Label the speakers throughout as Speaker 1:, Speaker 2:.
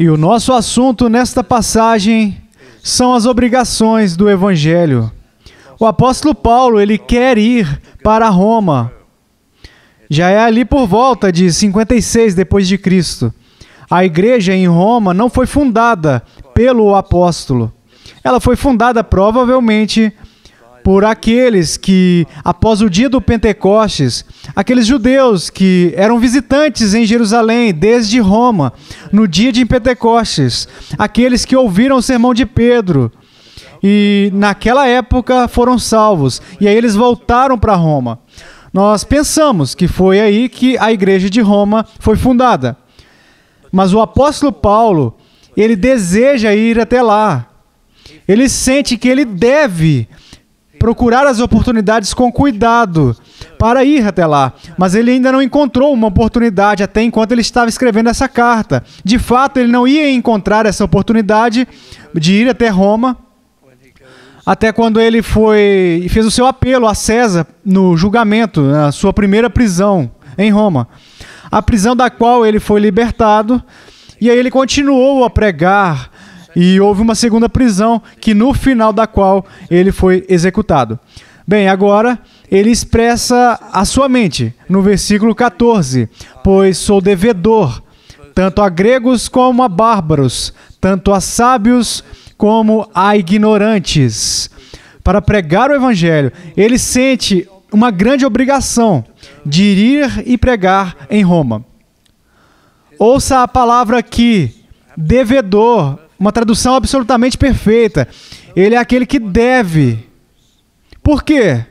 Speaker 1: E o nosso assunto nesta passagem são as obrigações do Evangelho. O apóstolo Paulo, ele quer ir para Roma. Já é ali por volta de 56 depois de Cristo. A igreja em Roma não foi fundada pelo apóstolo. Ela foi fundada provavelmente por aqueles que, após o dia do Pentecostes, aqueles judeus que eram visitantes em Jerusalém desde Roma, no dia de Pentecostes, aqueles que ouviram o sermão de Pedro e naquela época foram salvos, e aí eles voltaram para Roma. Nós pensamos que foi aí que a igreja de Roma foi fundada. Mas o apóstolo Paulo, ele deseja ir até lá. Ele sente que ele deve procurar as oportunidades com cuidado para ir até lá. Mas ele ainda não encontrou uma oportunidade até enquanto ele estava escrevendo essa carta. De fato, ele não ia encontrar essa oportunidade de ir até Roma, até quando ele fez o seu apelo a César no julgamento, na sua primeira prisão em Roma. A prisão da qual ele foi libertado, e aí ele continuou a pregar, e houve uma segunda prisão, que no final da qual ele foi executado. Bem, agora ele expressa a sua mente no versículo 14, pois sou devedor, tanto a gregos como a bárbaros, tanto a sábios como a ignorantes. Para pregar o Evangelho, ele sente uma grande obrigação de ir e pregar em Roma. Ouça a palavra aqui, devedor, uma tradução absolutamente perfeita. Ele é aquele que deve. Por quê?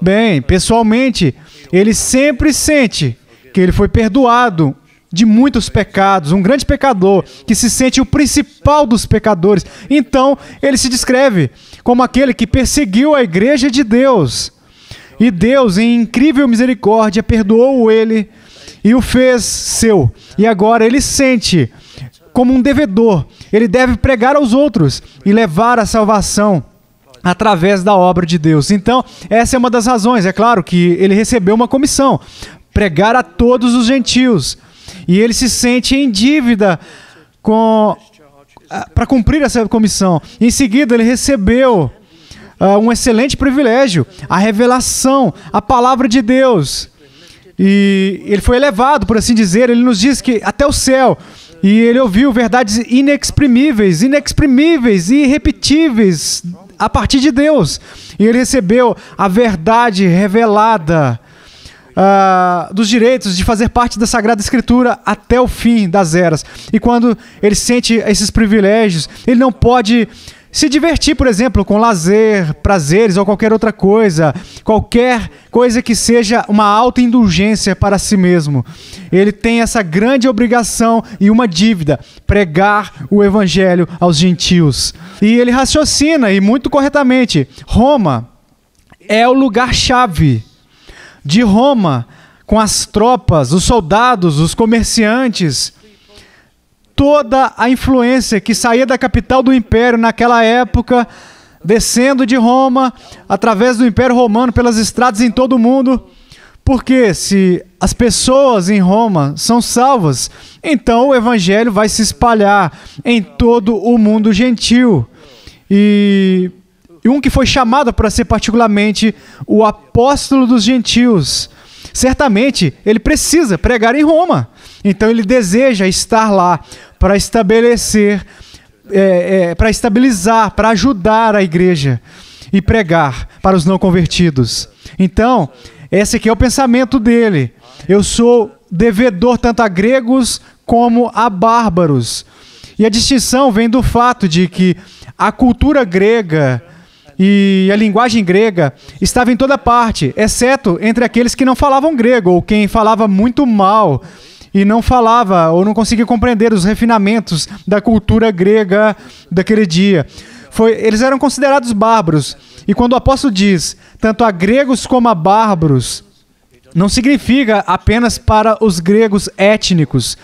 Speaker 1: Bem, pessoalmente, ele sempre sente que ele foi perdoado de muitos pecados, um grande pecador, que se sente o principal dos pecadores. Então, ele se descreve como aquele que perseguiu a igreja de Deus. E Deus, em incrível misericórdia, perdoou ele e o fez seu. E agora ele sente como um devedor. Ele deve pregar aos outros e levar a salvação através da obra de Deus. Então, essa é uma das razões. É claro que ele recebeu uma comissão, pregar a todos os gentios. E ele se sente em dívida para cumprir essa comissão. Em seguida, ele recebeu um excelente privilégio, a revelação, a palavra de Deus. E ele foi elevado, por assim dizer. Ele nos diz que até o céu. E ele ouviu verdades inexprimíveis e irrepetíveis a partir de Deus. E ele recebeu a verdade revelada dos direitos de fazer parte da Sagrada Escritura até o fim das eras. E quando ele sente esses privilégios, ele não pode se divertir, por exemplo, com lazer, prazeres ou qualquer outra coisa, qualquer coisa que seja uma autoindulgência para si mesmo. Ele tem essa grande obrigação e uma dívida, pregar o Evangelho aos gentios. E ele raciocina, e muito corretamente, Roma é o lugar-chave. De Roma, com as tropas, os soldados, os comerciantes, toda a influência que saía da capital do Império naquela época, descendo de Roma, através do Império Romano, pelas estradas em todo o mundo. Porque se as pessoas em Roma são salvas, então o Evangelho vai se espalhar em todo o mundo gentil. E um que foi chamado para ser particularmente o apóstolo dos gentios, certamente ele precisa pregar em Roma. Então ele deseja estar lá para estabelecer, para estabilizar, para ajudar a igreja e pregar para os não convertidos. Então, esse aqui é o pensamento dele. Eu sou devedor tanto a gregos como a bárbaros. E a distinção vem do fato de que a cultura grega e a linguagem grega estava em toda parte, exceto entre aqueles que não falavam grego, ou quem falava muito mal e não falava ou não conseguia compreender os refinamentos da cultura grega daquele dia. Eles eram considerados bárbaros. E quando o apóstolo diz, tanto a gregos como a bárbaros, não significa apenas para os gregos étnicos.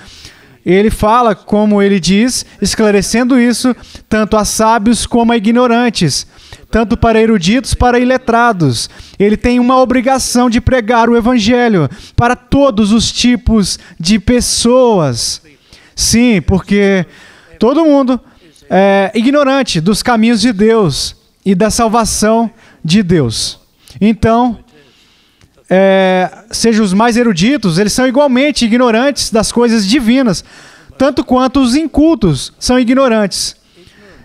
Speaker 1: Ele fala, como ele diz, esclarecendo isso, tanto a sábios como a ignorantes, tanto para eruditos, para iletrados. Ele tem uma obrigação de pregar o Evangelho para todos os tipos de pessoas. Sim, porque Todo mundo é ignorante dos caminhos de Deus e da salvação de Deus. Então, sejam os mais eruditos, eles são igualmente ignorantes das coisas divinas, tanto quanto os incultos são ignorantes.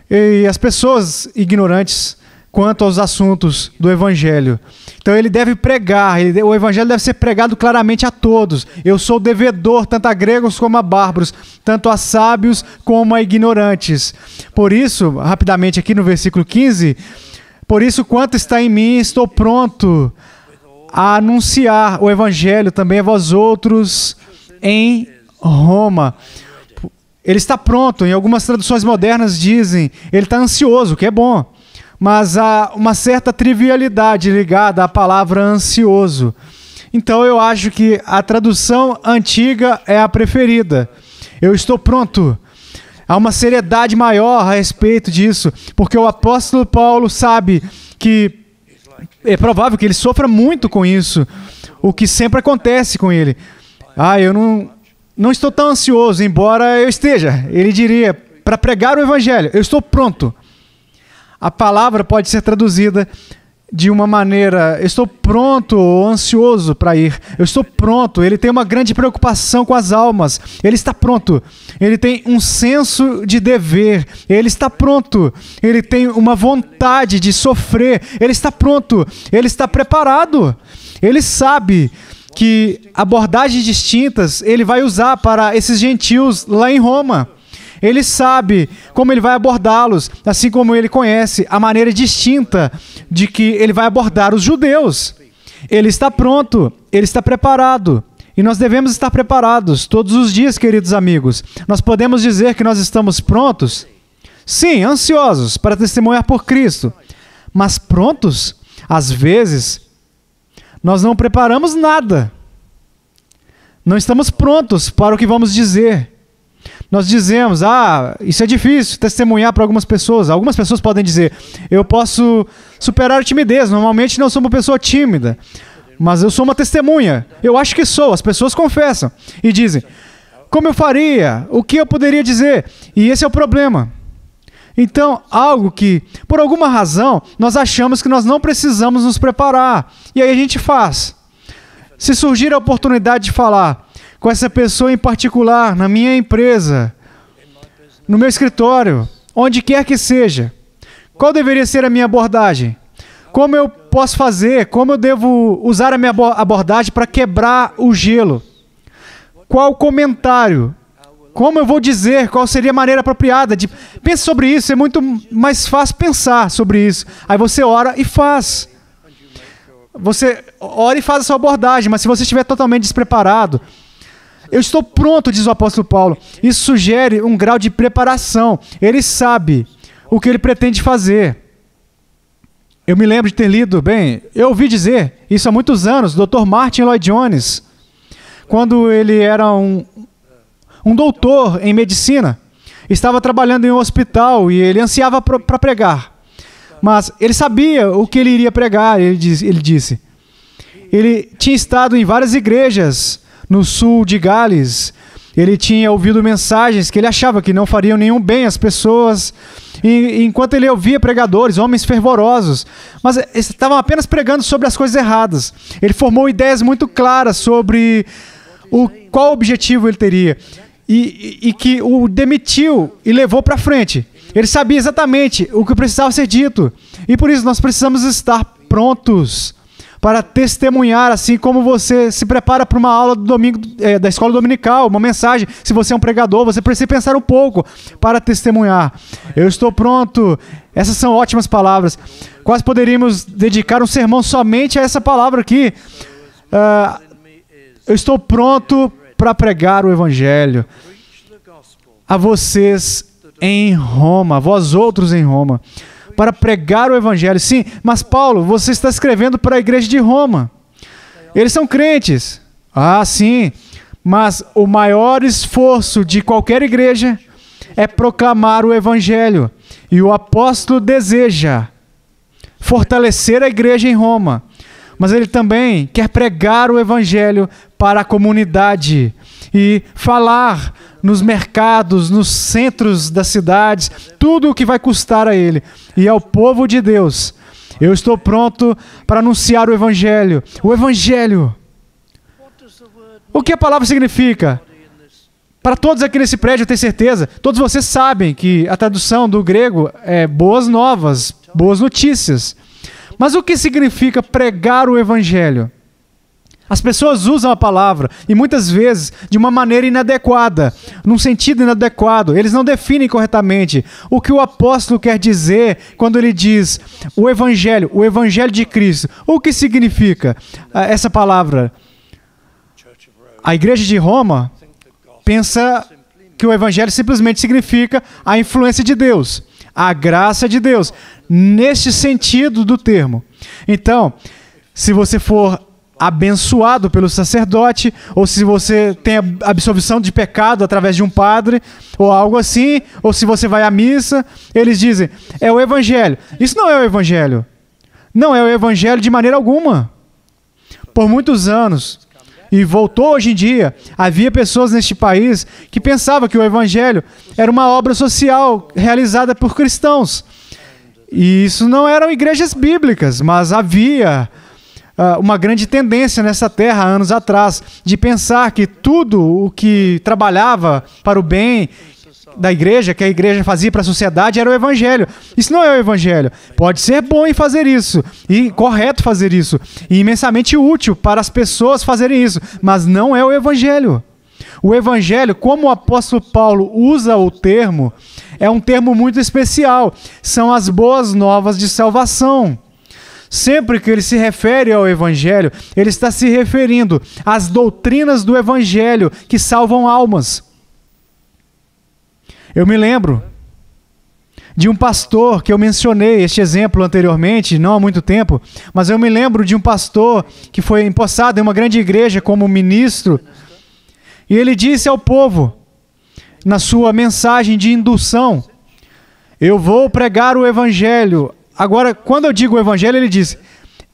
Speaker 1: E as pessoas ignorantes quanto aos assuntos do Evangelho. Então ele deve pregar, o Evangelho deve ser pregado claramente a todos. Eu sou devedor tanto a gregos como a bárbaros, tanto a sábios como a ignorantes. Por isso, rapidamente aqui no versículo 15, por isso quanto está em mim, estou pronto a anunciar o Evangelho também a vós outros em Roma. Ele está pronto, em algumas traduções modernas dizem, ele está ansioso, o que é bom. Mas há uma certa trivialidade ligada à palavra ansioso. Então eu acho que a tradução antiga é a preferida. Eu estou pronto. Há uma seriedade maior a respeito disso, porque o apóstolo Paulo sabe que é provável que ele sofra muito com isso, o que sempre acontece com ele. Eu não estou tão ansioso, embora eu esteja. Ele diria, para pregar o Evangelho, eu estou pronto. A palavra pode ser traduzida de uma maneira, eu estou pronto ou ansioso para ir. Eu estou pronto. Ele tem uma grande preocupação com as almas. Ele está pronto. Ele tem um senso de dever. Ele está pronto. Ele tem uma vontade de sofrer. Ele está pronto. Ele está preparado. Ele sabe que abordagens distintas ele vai usar para esses gentios lá em Roma. Ele sabe como ele vai abordá-los, assim como ele conhece a maneira distinta de que ele vai abordar os judeus. Ele está pronto, ele está preparado. E nós devemos estar preparados todos os dias, queridos amigos. Nós podemos dizer que nós estamos prontos? Sim, ansiosos para testemunhar por Cristo. Mas prontos? Às vezes, nós não preparamos nada. Não estamos prontos para o que vamos dizer. Nós dizemos, isso é difícil, testemunhar para algumas pessoas. Algumas pessoas podem dizer, eu posso superar a timidez, normalmente não sou uma pessoa tímida, mas eu sou uma testemunha. Eu acho que sou, as pessoas confessam e dizem, como eu faria? O que eu poderia dizer? E esse é o problema. Então, algo que, por alguma razão, nós achamos que nós não precisamos nos preparar. E aí a gente faz. Se surgir a oportunidade de falar com essa pessoa em particular, na minha empresa, no meu escritório, onde quer que seja, qual deveria ser a minha abordagem? Como eu posso fazer? Como eu devo usar a minha abordagem para quebrar o gelo? Qual comentário? Como eu vou dizer? Qual seria a maneira apropriada? Pense sobre isso, é muito mais fácil pensar sobre isso. Aí você ora e faz. Você ora e faz a sua abordagem, mas se você estiver totalmente despreparado, eu estou pronto, diz o apóstolo Paulo. Isso sugere um grau de preparação. Ele sabe o que ele pretende fazer. Eu me lembro de ter lido, eu ouvi dizer, isso há muitos anos, o Dr. Martin Lloyd Jones, quando ele era um doutor em medicina, estava trabalhando em um hospital e ele ansiava para pregar. Mas ele sabia o que ele iria pregar, ele disse. Ele tinha estado em várias igrejas no sul de Gales. Ele tinha ouvido mensagens que ele achava que não fariam nenhum bem às pessoas. E enquanto ele ouvia pregadores, homens fervorosos, mas eles estavam apenas pregando sobre as coisas erradas. Ele formou ideias muito claras sobre qual objetivo ele teria. E que o demitiu e levou para frente. Ele sabia exatamente o que precisava ser dito. E por isso nós precisamos estar prontos para testemunhar, assim como você se prepara para uma aula do domingo, da escola dominical, uma mensagem. Se você é um pregador, você precisa pensar um pouco para testemunhar. Eu estou pronto. Essas são ótimas palavras. Quase poderíamos dedicar um sermão somente a essa palavra aqui. Eu estou pronto para pregar o Evangelho a vocês em Roma, vós outros em Roma, para pregar o Evangelho. Sim, mas Paulo, você está escrevendo para a igreja de Roma. Eles são crentes. Sim, mas o maior esforço de qualquer igreja é proclamar o Evangelho. E o apóstolo deseja fortalecer a igreja em Roma, mas ele também quer pregar o evangelho para a comunidade e falar nos mercados, nos centros das cidades, tudo o que vai custar a ele e ao povo de Deus. Eu estou pronto para anunciar o evangelho. O evangelho. O que a palavra significa? Para todos aqui nesse prédio, eu tenho certeza, todos vocês sabem que a tradução do grego é boas novas, boas notícias. Mas o que significa pregar o evangelho? As pessoas usam a palavra, e muitas vezes de uma maneira inadequada, num sentido inadequado. Eles não definem corretamente o que o apóstolo quer dizer quando ele diz o evangelho de Cristo. O que significa essa palavra? A igreja de Roma pensa que o evangelho simplesmente significa a influência de Deus, a graça de Deus, neste sentido do termo. Então, se você for abençoado pelo sacerdote, ou se você tem a absolvição de pecado através de um padre, ou algo assim, ou se você vai à missa, eles dizem, é o evangelho. Isso não é o evangelho. Não é o evangelho de maneira alguma. Por muitos anos, e voltou hoje em dia, havia pessoas neste país que pensavam que o evangelho era uma obra social realizada por cristãos. E isso não eram igrejas bíblicas, mas havia uma grande tendência nessa terra, anos atrás, de pensar que tudo o que trabalhava para o bem da igreja, que a igreja fazia para a sociedade, era o evangelho. Isso não é o evangelho. Pode ser bom em fazer isso, e correto fazer isso, e imensamente útil para as pessoas fazerem isso, mas não é o evangelho. O evangelho, como o apóstolo Paulo usa o termo, é um termo muito especial. São as boas novas de salvação. Sempre que ele se refere ao evangelho, ele está se referindo às doutrinas do evangelho que salvam almas. Eu me lembro de um pastor que eu mencionei este exemplo anteriormente, não há muito tempo, mas eu me lembro de um pastor que foi empossado em uma grande igreja como ministro, e ele disse ao povo, na sua mensagem de indução, eu vou pregar o evangelho. Agora, quando eu digo o evangelho, ele diz,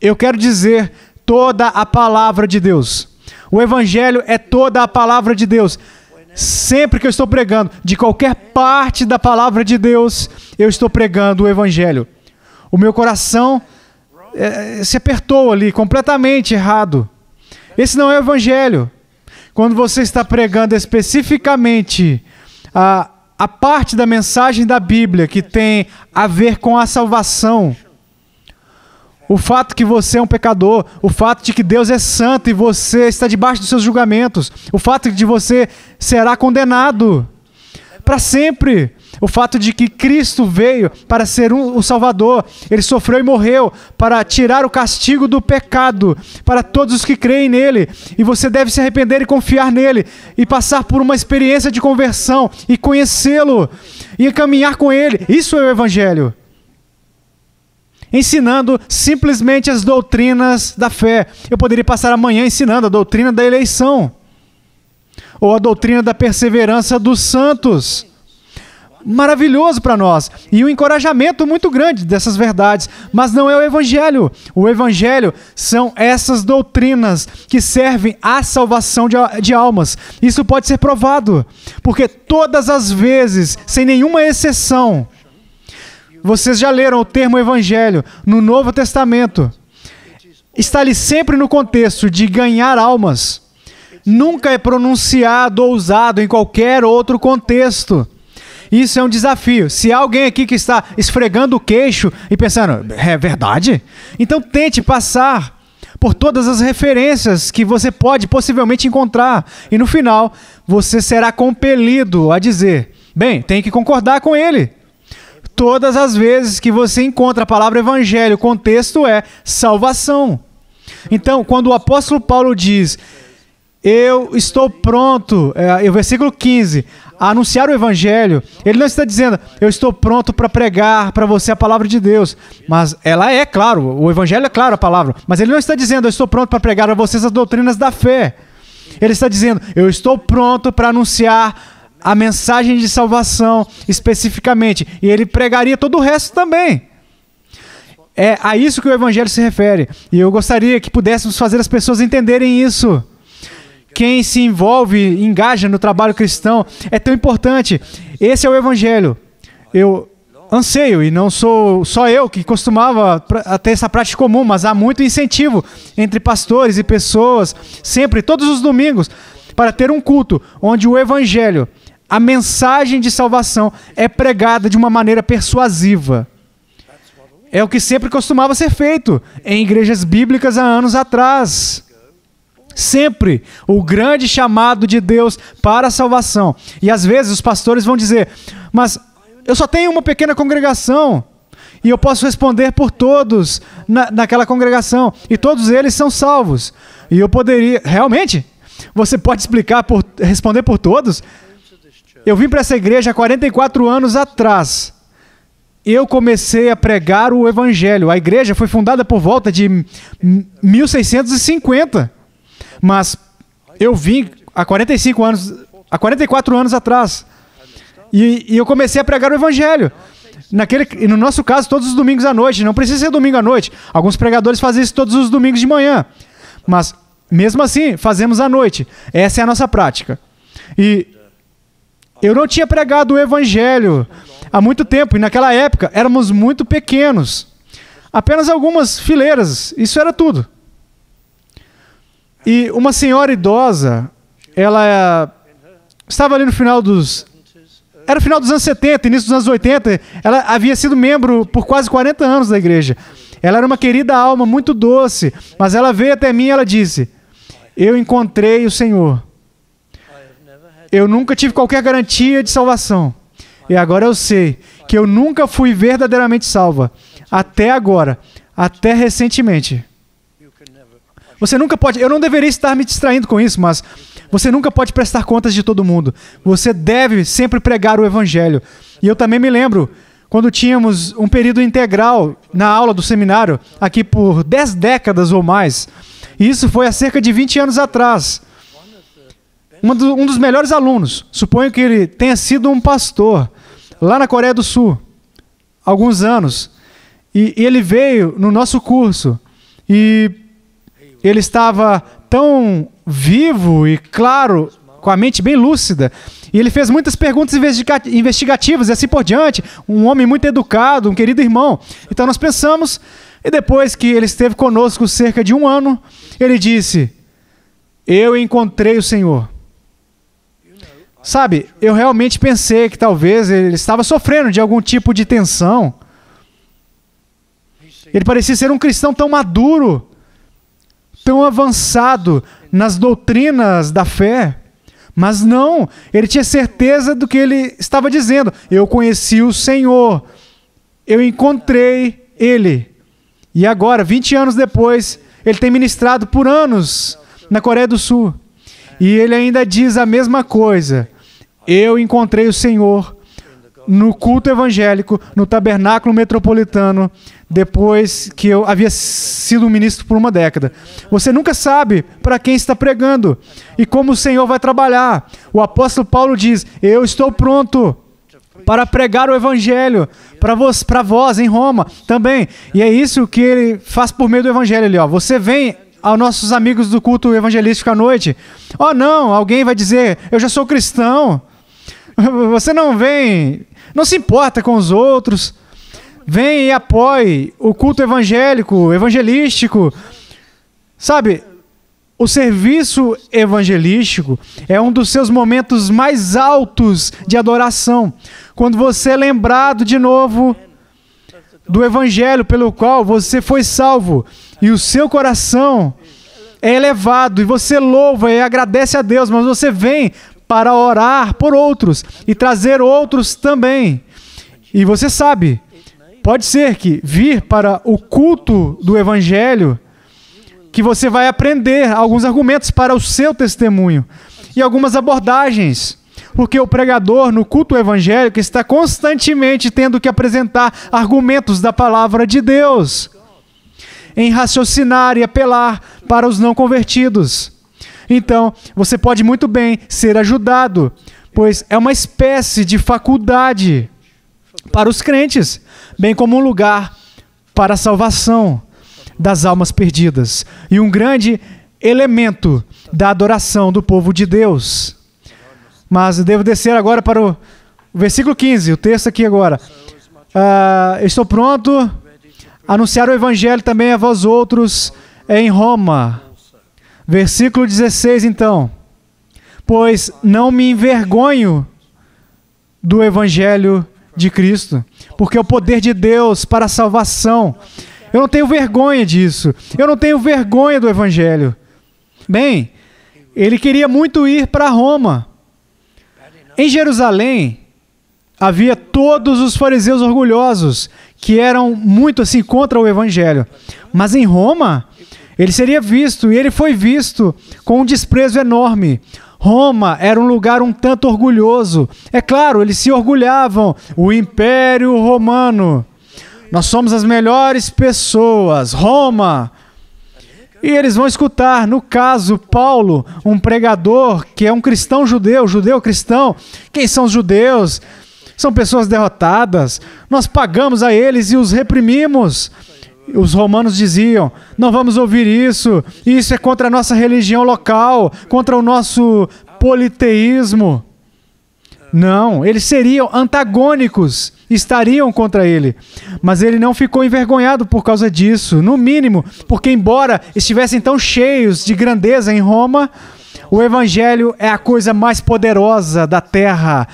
Speaker 1: eu quero dizer toda a palavra de Deus. O evangelho é toda a palavra de Deus. Sempre que eu estou pregando, de qualquer parte da palavra de Deus, eu estou pregando o evangelho. O meu coração se apertou ali, completamente errado. Esse não é o evangelho. Quando você está pregando especificamente a parte da mensagem da Bíblia que tem a ver com a salvação, o fato que você é um pecador, o fato de que Deus é santo e você está debaixo dos seus julgamentos, o fato de que você será condenado para sempre, o fato de que Cristo veio para ser o Salvador, Ele sofreu e morreu para tirar o castigo do pecado para todos os que creem nele, e você deve se arrepender e confiar nele, e passar por uma experiência de conversão, e conhecê-lo, e caminhar com ele. Isso é o evangelho. Ensinando simplesmente as doutrinas da fé. Eu poderia passar a manhã ensinando a doutrina da eleição, ou a doutrina da perseverança dos santos. Maravilhoso para nós, e um encorajamento muito grande dessas verdades, mas não é o evangelho. O evangelho são essas doutrinas que servem à salvação de almas. Isso pode ser provado, porque todas as vezes, sem nenhuma exceção, vocês já leram o termo evangelho no Novo Testamento, está ali sempre no contexto de ganhar almas. Nunca é pronunciado ou usado em qualquer outro contexto. Isso é um desafio. Se há alguém aqui que está esfregando o queixo e pensando, é verdade? Então tente passar por todas as referências que você pode possivelmente encontrar. E no final, você será compelido a dizer, bem, tem que concordar com ele. Todas as vezes que você encontra a palavra evangelho, o contexto é salvação. Então, quando o apóstolo Paulo diz, eu estou pronto, o versículo 15, a anunciar o evangelho, ele não está dizendo, eu estou pronto para pregar para você a palavra de Deus, mas ela é, claro, o evangelho é claro a palavra, mas ele não está dizendo, eu estou pronto para pregar a vocês as doutrinas da fé. Ele está dizendo, eu estou pronto para anunciar a mensagem de salvação especificamente, e ele pregaria todo o resto também. É a isso que o Evangelho se refere. E eu gostaria que pudéssemos fazer as pessoas entenderem isso. Quem se envolve, engaja no trabalho cristão é tão importante. Esse é o Evangelho. Eu anseio, e não sou só eu que costumava ter essa prática comum, mas há muito incentivo entre pastores e pessoas, sempre, todos os domingos, para ter um culto onde o Evangelho, a mensagem de salvação, é pregada de uma maneira persuasiva. É o que sempre costumava ser feito em igrejas bíblicas há anos atrás. Sempre o grande chamado de Deus para a salvação. E às vezes os pastores vão dizer, mas eu só tenho uma pequena congregação e eu posso responder por todos naquela congregação e todos eles são salvos. E eu poderia... Realmente? Você pode responder por todos? Eu vim para essa igreja há 44 anos atrás. Eu comecei a pregar o Evangelho. A igreja foi fundada por volta de 1650. Mas eu vim há 44 anos atrás. E eu comecei a pregar o Evangelho. E no nosso caso, todos os domingos à noite. Não precisa ser domingo à noite. Alguns pregadores fazem isso todos os domingos de manhã. Mas, mesmo assim, fazemos à noite. Essa é a nossa prática. E eu não tinha pregado o Evangelho há muito tempo. E naquela época, éramos muito pequenos. Apenas algumas fileiras. Isso era tudo. E uma senhora idosa, ela estava ali no final dos... Era o final dos anos 70, início dos anos 80. Ela havia sido membro por quase 40 anos da igreja. Ela era uma querida alma, muito doce. Mas ela veio até mim e ela disse, eu encontrei o Senhor. Eu nunca tive qualquer garantia de salvação. E agora eu sei que eu nunca fui verdadeiramente salva. Até agora. Até recentemente. Você nunca pode... Eu não deveria estar me distraindo com isso, mas você nunca pode prestar contas de todo mundo. Você deve sempre pregar o Evangelho. E eu também me lembro, quando tínhamos um período integral na aula do seminário, aqui por 10 décadas ou mais. E isso foi há cerca de 20 anos atrás. Um dos melhores alunos, suponho que ele tenha sido um pastor, lá na Coreia do Sul, há alguns anos. E ele veio no nosso curso. E ele estava tão vivo e claro, com a mente bem lúcida. E ele fez muitas perguntas investigativas e assim por diante. Um homem muito educado, um querido irmão. Então nós pensamos, e depois que ele esteve conosco cerca de 1 ano, ele disse, eu encontrei o Senhor. Sabe, eu realmente pensei que talvez ele estava sofrendo de algum tipo de tensão. Ele parecia ser um cristão tão maduro, tão avançado nas doutrinas da fé, mas não, ele tinha certeza do que ele estava dizendo. Eu conheci o Senhor, eu encontrei Ele. E agora, 20 anos depois, ele tem ministrado por anos na Coreia do Sul. E ele ainda diz a mesma coisa. Eu encontrei o Senhor no culto evangélico, no tabernáculo metropolitano, depois que eu havia sido um ministro por 1 década. Você nunca sabe para quem está pregando e como o Senhor vai trabalhar. O apóstolo Paulo diz, eu estou pronto para pregar o evangelho para vós em Roma também. E é isso que ele faz por meio do evangelho ali. Você vem aos nossos amigos do culto evangelístico à noite. Oh não, alguém vai dizer, eu já sou cristão. Você não vem, não se importa com os outros. Vem e apoie o culto evangélico, evangelístico. Sabe, o serviço evangelístico é um dos seus momentos mais altos de adoração. Quando você é lembrado de novo do evangelho pelo qual você foi salvo e o seu coração é elevado e você louva e agradece a Deus, mas você vem para orar por outros e trazer outros também. E você sabe, pode ser que vir para o culto do evangelho, que você vai aprender alguns argumentos para o seu testemunho e algumas abordagens, porque o pregador no culto evangélico está constantemente tendo que apresentar argumentos da palavra de Deus, em raciocinar e apelar para os não convertidos. Então, você pode muito bem ser ajudado, pois é uma espécie de faculdade para os crentes, bem como um lugar para a salvação das almas perdidas e um grande elemento da adoração do povo de Deus. Mas eu devo descer agora para o versículo 15, o texto aqui agora. Estou pronto a anunciar o evangelho também a vós outros em Roma. Versículo 16, então. Pois não me envergonho do evangelho de Cristo, porque é o poder de Deus para a salvação. Eu não tenho vergonha disso. Eu não tenho vergonha do evangelho. Bem, ele queria muito ir para Roma. Em Jerusalém, havia todos os fariseus orgulhosos, que eram muito assim contra o evangelho. Mas em Roma, ele seria visto, e ele foi visto com um desprezo enorme. Roma era um lugar um tanto orgulhoso. É claro, eles se orgulhavam. O Império Romano. Nós somos as melhores pessoas. Roma. E eles vão escutar, no caso, Paulo, um pregador que é um cristão judeu, judeu-cristão. Quem são os judeus? São pessoas derrotadas. Nós pagamos a eles e os reprimimos. Os romanos diziam, não vamos ouvir isso. Isso é contra a nossa religião local, contra o nosso politeísmo. Não, eles seriam antagônicos, estariam contra ele. Mas ele não ficou envergonhado por causa disso, no mínimo, porque embora estivessem tão cheios de grandeza em Roma, o evangelho é a coisa mais poderosa da terra,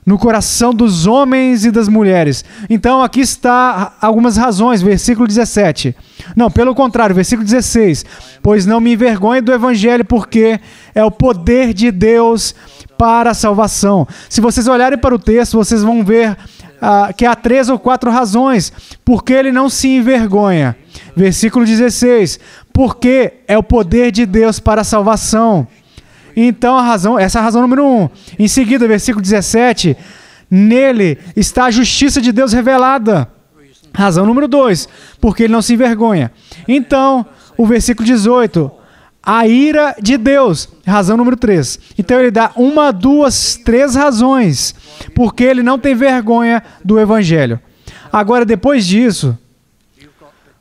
Speaker 1: no coração dos homens e das mulheres. Então aqui está algumas razões, versículo 17. Não, pelo contrário, versículo 16. Pois não me envergonhe do evangelho, porque é o poder de Deus para a salvação. Se vocês olharem para o texto, vocês vão ver que há 3 ou 4 razões porque ele não se envergonha. Versículo 16. Porque é o poder de Deus para a salvação. Então essa é a razão número 1. Em seguida, versículo 17. Nele está a justiça de Deus revelada. Razão número 2. Porque ele não se envergonha. Então, o versículo 18. A ira de Deus. Razão número 3. Então ele dá 1, 2, 3 razões. Porque ele não tem vergonha do evangelho. Agora, depois disso,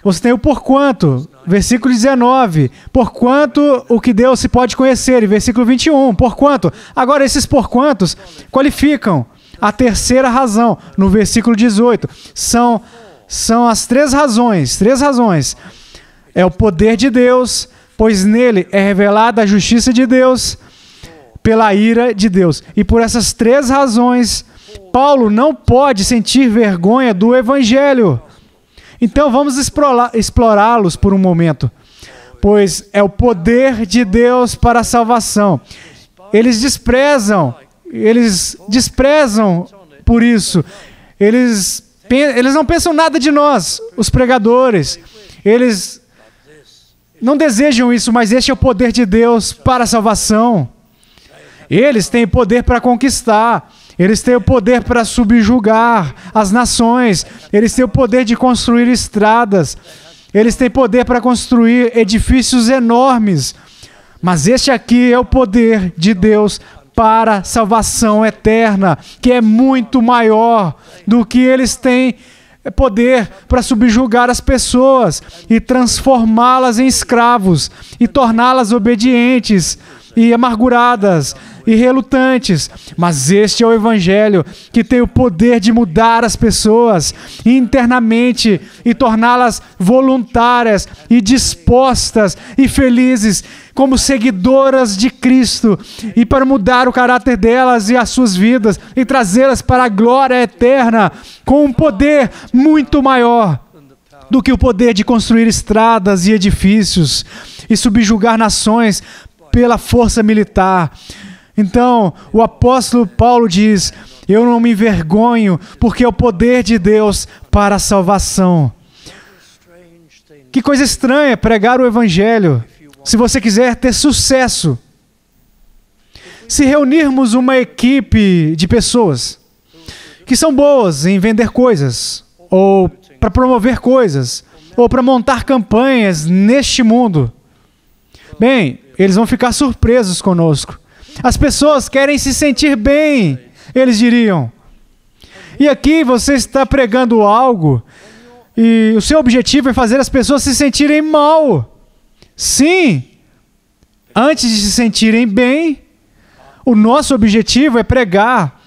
Speaker 1: você tem o porquanto. Versículo 19. Porquanto o que Deus se pode conhecer. E versículo 21. Porquanto. Agora, esses porquantos qualificam a terceira razão. No versículo 18. São as 3 razões. 3 razões. É o poder de Deus, pois nele é revelada a justiça de Deus pela ira de Deus. E por essas 3 razões, Paulo não pode sentir vergonha do evangelho. Então vamos explorá-los por um momento, pois é o poder de Deus para a salvação. Eles desprezam por isso. Eles não pensam nada de nós, os pregadores. Eles não desejam isso, mas este é o poder de Deus para a salvação. Eles têm poder para conquistar. Eles têm o poder para subjugar as nações. Eles têm o poder de construir estradas. Eles têm poder para construir edifícios enormes. Mas este aqui é o poder de Deus para a salvação eterna, que é muito maior do que eles têm poder para subjugar as pessoas e transformá-las em escravos e torná-las obedientes e amarguradas e relutantes. Mas este é o evangelho que tem o poder de mudar as pessoas internamente e torná-las voluntárias e dispostas e felizes como seguidoras de Cristo, e para mudar o caráter delas e as suas vidas e trazê-las para a glória eterna com um poder muito maior do que o poder de construir estradas e edifícios e subjugar nações pela força militar. Então, o apóstolo Paulo diz: eu não me envergonho, porque é o poder de Deus para a salvação. Que coisa estranha pregar o evangelho. Se você quiser ter sucesso, se reunirmos uma equipe de pessoas que são boas em vender coisas, ou para promover coisas, ou para montar campanhas neste mundo, bem, eles vão ficar surpresos conosco. As pessoas querem se sentir bem, eles diriam. E aqui você está pregando algo E o seu objetivo é fazer as pessoas se sentirem mal. Sim, antes de se sentirem bem, o nosso objetivo é pregar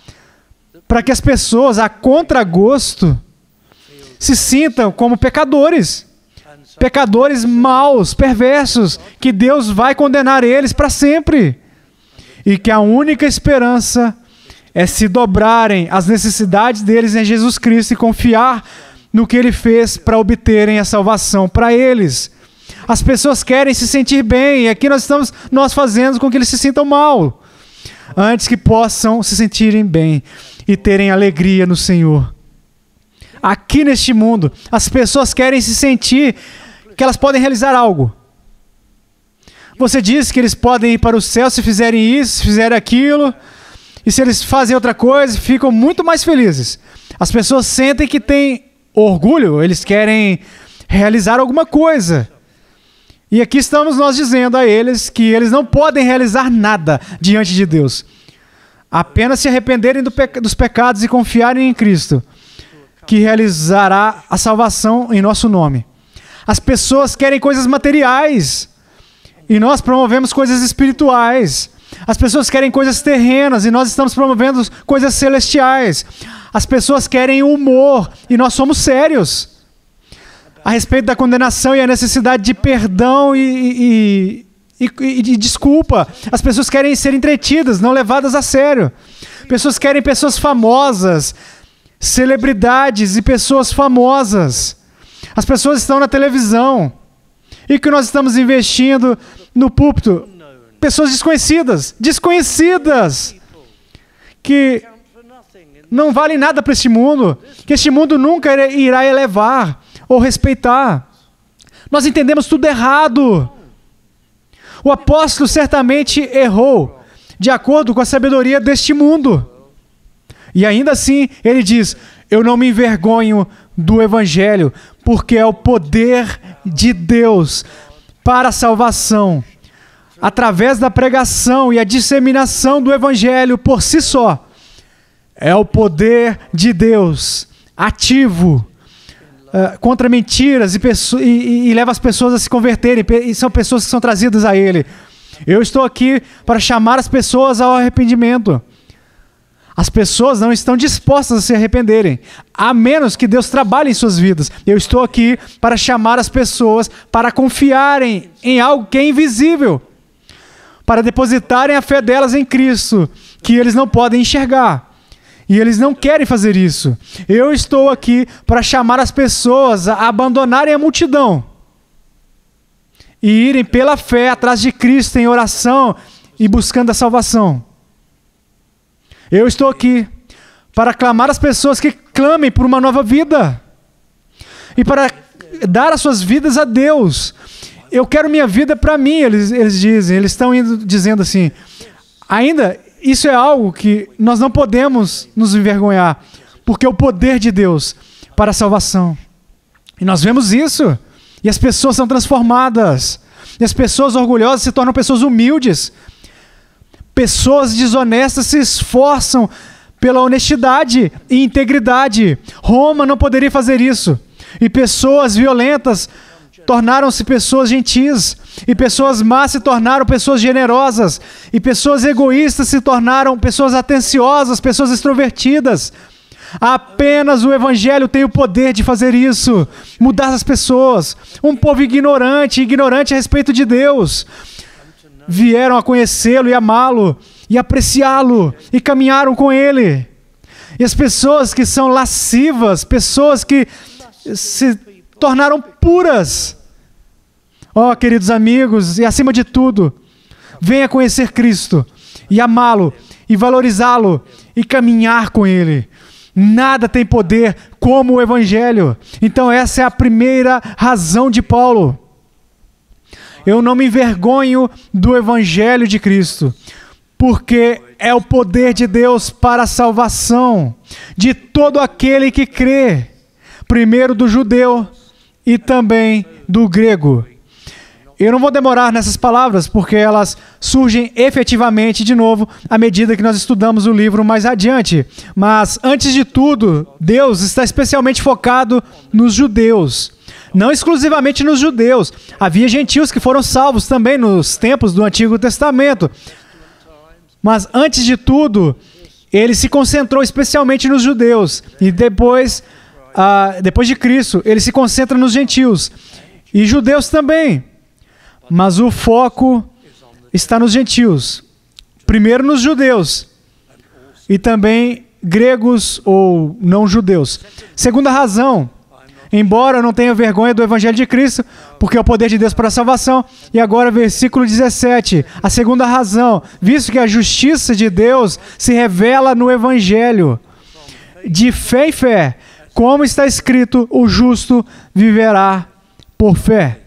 Speaker 1: para que as pessoas, a contragosto, se sintam como pecadores. Pecadores maus, perversos, que Deus vai condenar eles para sempre. E que a única esperança é se dobrarem às necessidades deles em Jesus Cristo e confiar no que Ele fez para obterem a salvação para eles. As pessoas querem se sentir bem, e aqui nós fazemos com que eles se sintam mal, antes que possam se sentirem bem e terem alegria no Senhor. Aqui neste mundo, as pessoas querem se sentir que elas podem realizar algo. Você diz que eles podem ir para o céu se fizerem isso, se fizerem aquilo, e se eles fazem outra coisa, ficam muito mais felizes. As pessoas sentem que têm orgulho, eles querem realizar alguma coisa. E aqui estamos nós dizendo a eles que eles não podem realizar nada diante de Deus. Apenas se arrependerem dos pecados e confiarem em Cristo, que realizará a salvação em nosso nome. As pessoas querem coisas materiais e nós promovemos coisas espirituais. As pessoas querem coisas terrenas e nós estamos promovendo coisas celestiais. As pessoas querem humor e nós somos sérios a respeito da condenação e a necessidade de perdão e de desculpa. As pessoas querem ser entretidas, não levadas a sério. Pessoas querem pessoas famosas, celebridades e pessoas famosas. As pessoas estão na televisão e que nós estamos investindo no púlpito. Pessoas desconhecidas, que não valem nada para este mundo, que este mundo nunca irá elevar ou respeitar. Nós entendemos tudo errado. O apóstolo certamente errou, de acordo com a sabedoria deste mundo. E ainda assim, ele diz: eu não me envergonho do Evangelho, porque é o poder de Deus para a salvação, através da pregação e a disseminação do Evangelho por si só. É o poder de Deus ativo contra mentiras e leva as pessoas a se converterem, e são pessoas que são trazidas a Ele. Eu estou aqui para chamar as pessoas ao arrependimento. As pessoas não estão dispostas a se arrependerem, a menos que Deus trabalhe em suas vidas. Eu estou aqui para chamar as pessoas para confiarem em algo que é invisível, para depositarem a fé delas em Cristo, que eles não podem enxergar. E eles não querem fazer isso. Eu estou aqui para chamar as pessoas a abandonarem a multidão e irem pela fé atrás de Cristo em oração e buscando a salvação. Eu estou aqui para clamar às pessoas que clamem por uma nova vida e para dar as suas vidas a Deus. Eu quero minha vida para mim, eles dizem. Eles estão dizendo assim, ainda... Isso é algo que nós não podemos nos envergonhar, porque é o poder de Deus para a salvação. E nós vemos isso, e as pessoas são transformadas, e as pessoas orgulhosas se tornam pessoas humildes. Pessoas desonestas se esforçam pela honestidade e integridade. Roma não poderia fazer isso. E pessoas violentas tornaram-se pessoas gentis, e pessoas más se tornaram pessoas generosas, e pessoas egoístas se tornaram pessoas atenciosas, pessoas extrovertidas. Apenas o Evangelho tem o poder de fazer isso, mudar as pessoas. Um povo ignorante a respeito de Deus, vieram a conhecê-lo e amá-lo, e apreciá-lo, e caminharam com Ele. E as pessoas que são lascivas, pessoas que se tornaram puras. Ó, queridos amigos, e acima de tudo, venha conhecer Cristo e amá-lo e valorizá-lo e caminhar com Ele. Nada tem poder como o Evangelho. Então essa é a primeira razão de Paulo. Eu não me envergonho do Evangelho de Cristo, porque é o poder de Deus para a salvação de todo aquele que crê, primeiro do judeu e também do grego. Eu não vou demorar nessas palavras, porque elas surgem efetivamente de novo à medida que nós estudamos o livro mais adiante. Mas, antes de tudo, Deus está especialmente focado nos judeus. Não exclusivamente nos judeus. Havia gentios que foram salvos também nos tempos do Antigo Testamento. Mas, antes de tudo, ele se concentrou especialmente nos judeus. E depois de Cristo, ele se concentra nos gentios. E judeus também. Mas o foco está nos gentios. Primeiro nos judeus. E também gregos ou não judeus. Segunda razão. Embora eu não tenha vergonha do Evangelho de Cristo, porque é o poder de Deus para a salvação. E agora, versículo 17. A segunda razão. Visto que a justiça de Deus se revela no Evangelho. De fé em fé. Como está escrito, o justo viverá por fé.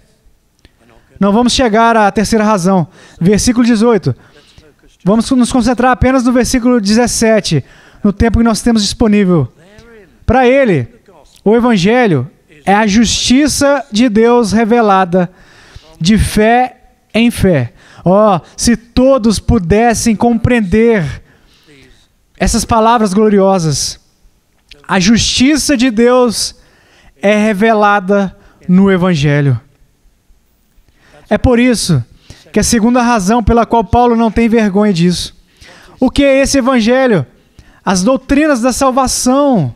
Speaker 1: Não vamos chegar à terceira razão. Versículo 18. Vamos nos concentrar apenas no versículo 17, no tempo que nós temos disponível. Para ele, o Evangelho é a justiça de Deus revelada de fé em fé. Se todos pudessem compreender essas palavras gloriosas. A justiça de Deus é revelada no Evangelho. É por isso que a segunda razão pela qual Paulo não tem vergonha disso. O que é esse Evangelho? As doutrinas da salvação.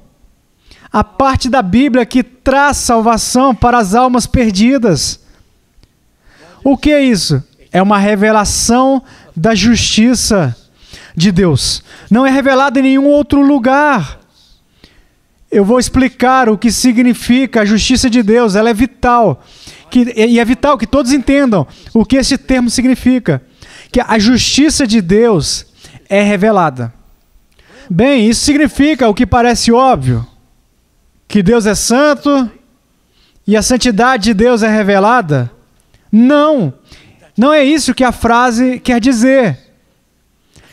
Speaker 1: A parte da Bíblia que traz salvação para as almas perdidas. O que é isso? É uma revelação da justiça de Deus. Não é revelada em nenhum outro lugar. Eu vou explicar o que significa a justiça de Deus. Ela é vital. E é vital que todos entendam o que esse termo significa. Que a justiça de Deus é revelada. Bem, isso significa o que parece óbvio. Que Deus é santo e a santidade de Deus é revelada? Não. Não é isso que a frase quer dizer.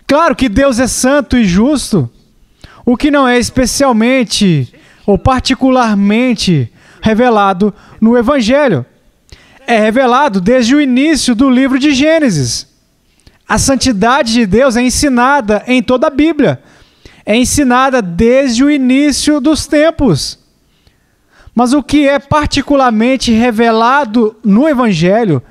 Speaker 1: Claro que Deus é santo e justo. O que não é especialmente ou particularmente revelado no Evangelho. É revelado desde o início do livro de Gênesis. A santidade de Deus é ensinada em toda a Bíblia. É ensinada desde o início dos tempos. Mas o que é particularmente revelado no Evangelho,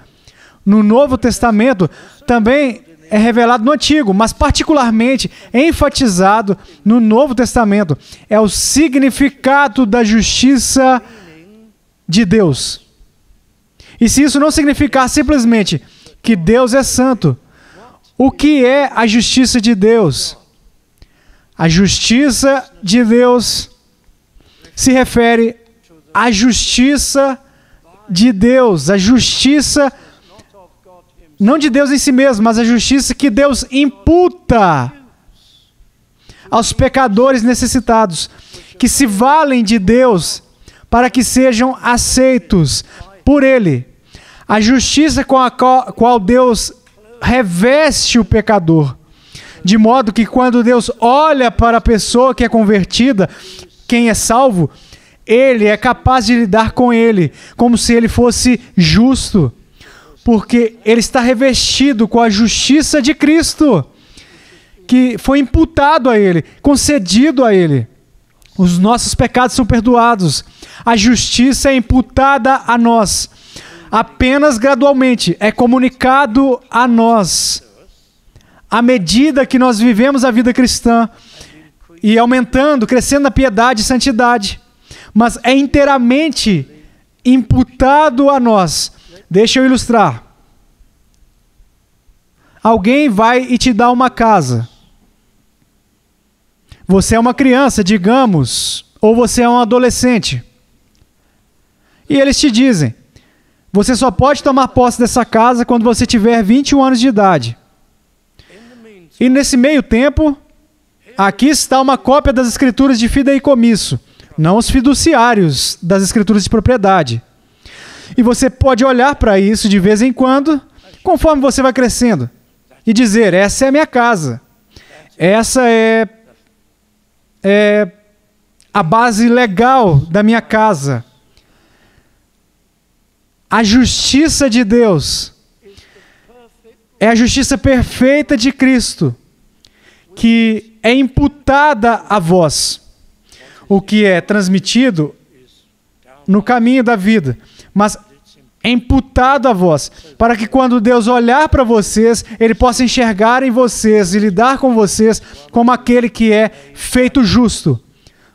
Speaker 1: no Novo Testamento, também é revelado no Antigo, mas particularmente enfatizado no Novo Testamento, é o significado da justiça de Deus. E se isso não significar simplesmente que Deus é santo, o que é a justiça de Deus? A justiça de Deus se refere à justiça de Deus, a justiça não de Deus em si mesmo, mas a justiça que Deus imputa aos pecadores necessitados, que se valem de Deus para que sejam aceitos por Ele. A justiça com a qual Deus reveste o pecador, de modo que quando Deus olha para a pessoa que é convertida, quem é salvo, Ele é capaz de lidar com ele como se ele fosse justo, porque ele está revestido com a justiça de Cristo, que foi imputado a ele, concedido a ele. Os nossos pecados são perdoados. A justiça é imputada a nós. Apenas gradualmente é comunicado a nós. À medida que nós vivemos a vida cristã e aumentando, crescendo na piedade e santidade, mas é inteiramente imputado a nós. Deixa eu ilustrar. Alguém vai e te dá uma casa. Você é uma criança, digamos, ou você é um adolescente. E eles te dizem, você só pode tomar posse dessa casa quando você tiver 21 anos de idade. E nesse meio tempo, aqui está uma cópia das escrituras de fideicomisso, não os fiduciários das escrituras de propriedade. E você pode olhar para isso de vez em quando, conforme você vai crescendo, e dizer, essa é a minha casa. Essa é a base legal da minha casa. A justiça de Deus é a justiça perfeita de Cristo, que é imputada a vós. O que é transmitido no caminho da vida, mas é imputado a vós, para que quando Deus olhar para vocês, Ele possa enxergar em vocês e lidar com vocês como aquele que é feito justo,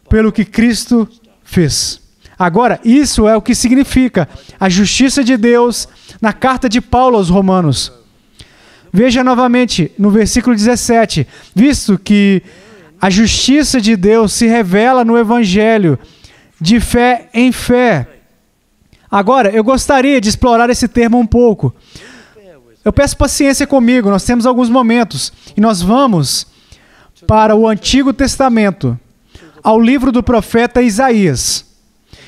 Speaker 1: pelo que Cristo fez. Agora, isso é o que significa a justiça de Deus na carta de Paulo aos Romanos. Veja novamente no versículo 17, visto que a justiça de Deus se revela no Evangelho, de fé em fé. Agora, eu gostaria de explorar esse termo um pouco. Eu peço paciência comigo, nós temos alguns momentos, e nós vamos para o Antigo Testamento, ao livro do profeta Isaías.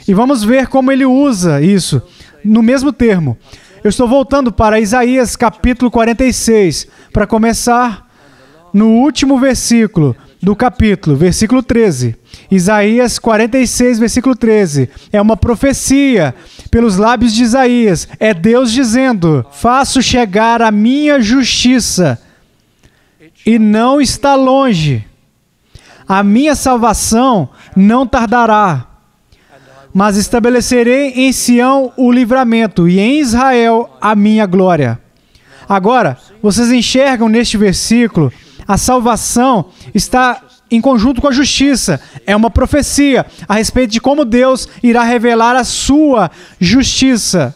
Speaker 1: E vamos ver como ele usa isso, no mesmo termo. Eu estou voltando para Isaías capítulo 46, para começar no último versículo do capítulo, versículo 13. Isaías 46, versículo 13. É uma profecia pelos lábios de Isaías. É Deus dizendo: faço chegar a minha justiça e não está longe. A minha salvação não tardará, mas estabelecerei em Sião o livramento e em Israel a minha glória. Agora, vocês enxergam neste versículo, a salvação está em conjunto com a justiça. É uma profecia a respeito de como Deus irá revelar a sua justiça.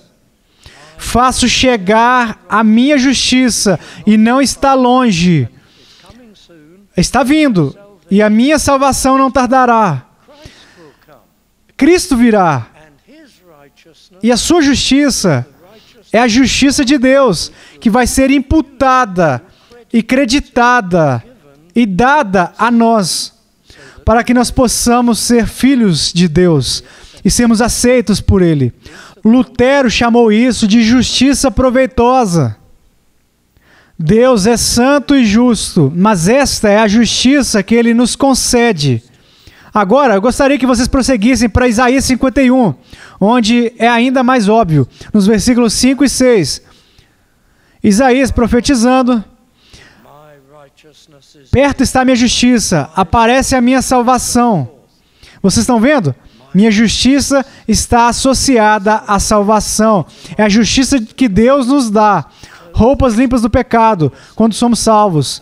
Speaker 1: Faço chegar a minha justiça e não está longe. Está vindo e a minha salvação não tardará. Cristo virá e a sua justiça é a justiça de Deus que vai ser imputada e creditada e dada a nós, para que nós possamos ser filhos de Deus e sermos aceitos por Ele. Lutero chamou isso de justiça proveitosa. Deus é santo e justo, mas esta é a justiça que Ele nos concede. Agora, eu gostaria que vocês prosseguissem para Isaías 51, onde é ainda mais óbvio, nos versículos 5 e 6. Isaías profetizando: perto está a minha justiça, aparece a minha salvação. Vocês estão vendo? Minha justiça está associada à salvação. É a justiça que Deus nos dá. Roupas limpas do pecado, quando somos salvos.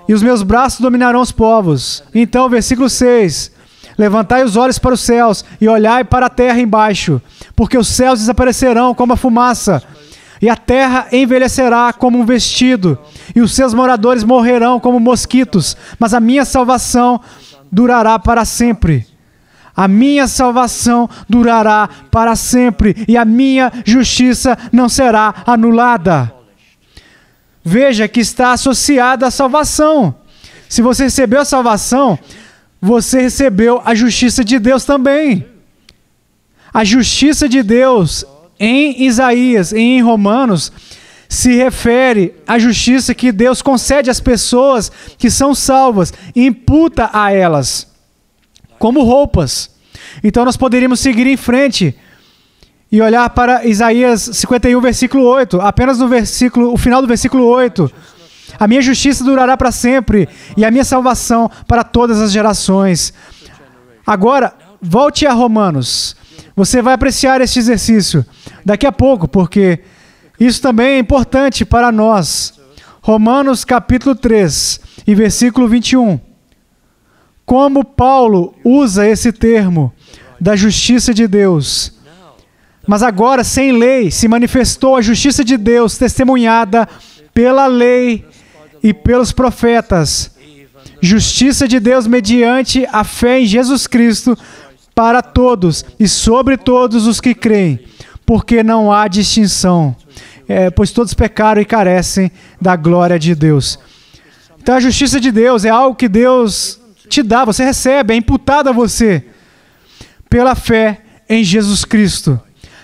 Speaker 1: E os meus braços dominarão os povos. Então, versículo 6. Levantai os olhos para os céus e olhai para a terra embaixo, porque os céus desaparecerão como a fumaça, e a terra envelhecerá como um vestido, e os seus moradores morrerão como mosquitos, mas a minha salvação durará para sempre. A minha salvação durará para sempre, e a minha justiça não será anulada. Veja que está associada à salvação. Se você recebeu a salvação, você recebeu a justiça de Deus também. A justiça de Deus em Isaías e em Romanos se refere à justiça que Deus concede às pessoas que são salvas e imputa a elas como roupas. Então nós poderíamos seguir em frente e olhar para Isaías 51, versículo 8, apenas no versículo, o final do versículo 8. A minha justiça durará para sempre e a minha salvação para todas as gerações. Agora, volte a Romanos. Você vai apreciar este exercício daqui a pouco, porque isso também é importante para nós. Romanos capítulo 3 e versículo 21. Como Paulo usa esse termo da justiça de Deus. Mas agora, sem lei, se manifestou a justiça de Deus, testemunhada pela lei e pelos profetas. Justiça de Deus mediante a fé em Jesus Cristo para todos e sobre todos os que creem, porque não há distinção, pois todos pecaram e carecem da glória de Deus. Então a justiça de Deus é algo que Deus te dá, você recebe, é imputado a você pela fé em Jesus Cristo.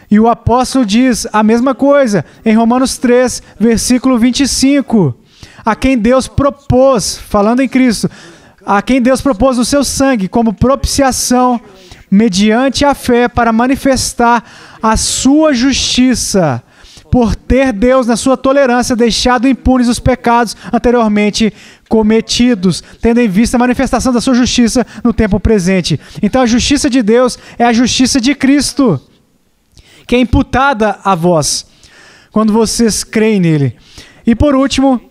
Speaker 1: E o apóstolo diz a mesma coisa em Romanos 3, versículo 25. A quem Deus propôs, falando em Cristo, a quem Deus propôs o seu sangue como propiciação mediante a fé, para manifestar a sua justiça, por ter Deus, na sua tolerância, deixado impunes os pecados anteriormente cometidos, tendo em vista a manifestação da sua justiça no tempo presente. Então a justiça de Deus é a justiça de Cristo, que é imputada a vós, quando vocês creem nele. E por último,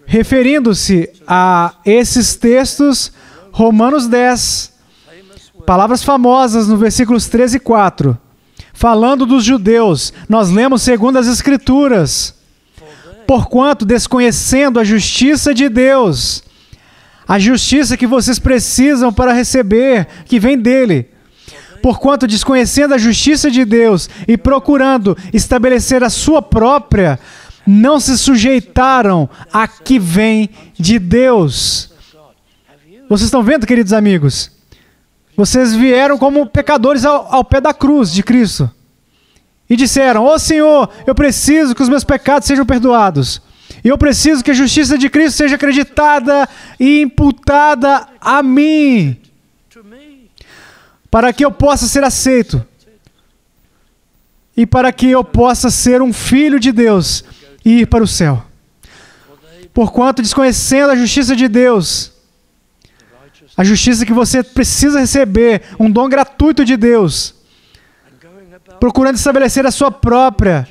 Speaker 1: referindo-se a esses textos, Romanos 10, palavras famosas no versículos 13 e 4. Falando dos judeus, nós lemos segundo as Escrituras. Porquanto, desconhecendo a justiça de Deus, a justiça que vocês precisam para receber, que vem dele. Porquanto, desconhecendo a justiça de Deus e procurando estabelecer a sua própria, não se sujeitaram a que vem de Deus. Vocês estão vendo, queridos amigos? Vocês vieram como pecadores ao pé da cruz de Cristo. E disseram: ó Senhor, eu preciso que os meus pecados sejam perdoados. E eu preciso que a justiça de Cristo seja acreditada e imputada a mim, para que eu possa ser aceito. E para que eu possa ser um filho de Deus e ir para o céu. Porquanto, desconhecendo a justiça de Deus, a justiça que você precisa receber, um dom gratuito de Deus, procurando estabelecer a sua própria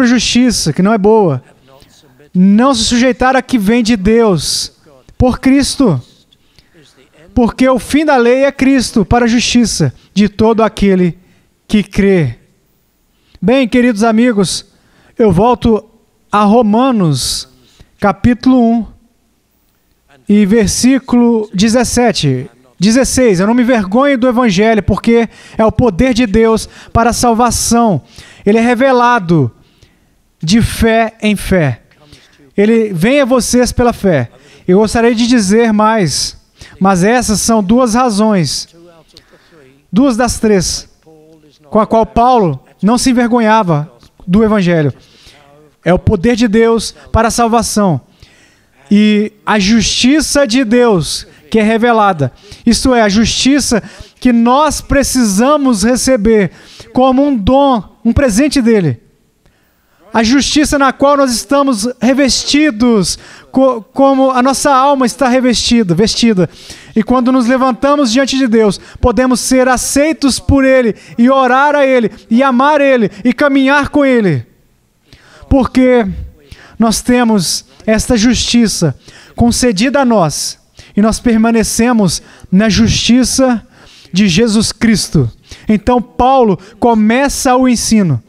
Speaker 1: justiça, que não é boa, não se sujeitar a que vem de Deus, por Cristo, porque o fim da lei é Cristo, para a justiça de todo aquele que crê. Bem, queridos amigos, eu volto a Romanos, capítulo 1, e versículo 16, eu não me vergonho do Evangelho, porque é o poder de Deus para a salvação. Ele é revelado de fé em fé. Ele vem a vocês pela fé. Eu gostaria de dizer mais, mas essas são duas razões, duas das três, com a qual Paulo não se envergonhava do Evangelho. É o poder de Deus para a salvação. E a justiça de Deus que é revelada. Isto é, a justiça que nós precisamos receber como um dom, um presente dele. A justiça na qual nós estamos revestidos, como a nossa alma está vestida. E quando nos levantamos diante de Deus, podemos ser aceitos por Ele, e orar a Ele, e amar Ele, e caminhar com Ele. Porque nós temos esta justiça concedida a nós, e nós permanecemos na justiça de Jesus Cristo. Então Paulo começa o ensino,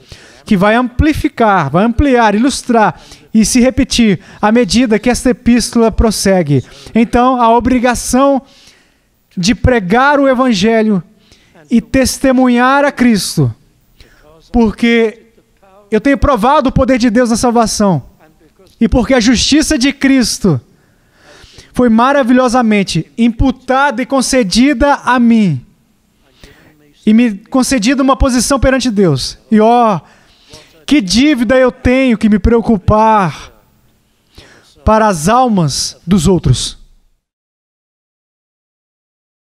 Speaker 1: que vai ampliar, ilustrar e se repetir à medida que esta epístola prossegue. Então, a obrigação de pregar o Evangelho e testemunhar a Cristo, porque eu tenho provado o poder de Deus na salvação, e porque a justiça de Cristo foi maravilhosamente imputada e concedida a mim, e me concedida uma posição perante Deus. E que dívida eu tenho que me preocupar para as almas dos outros.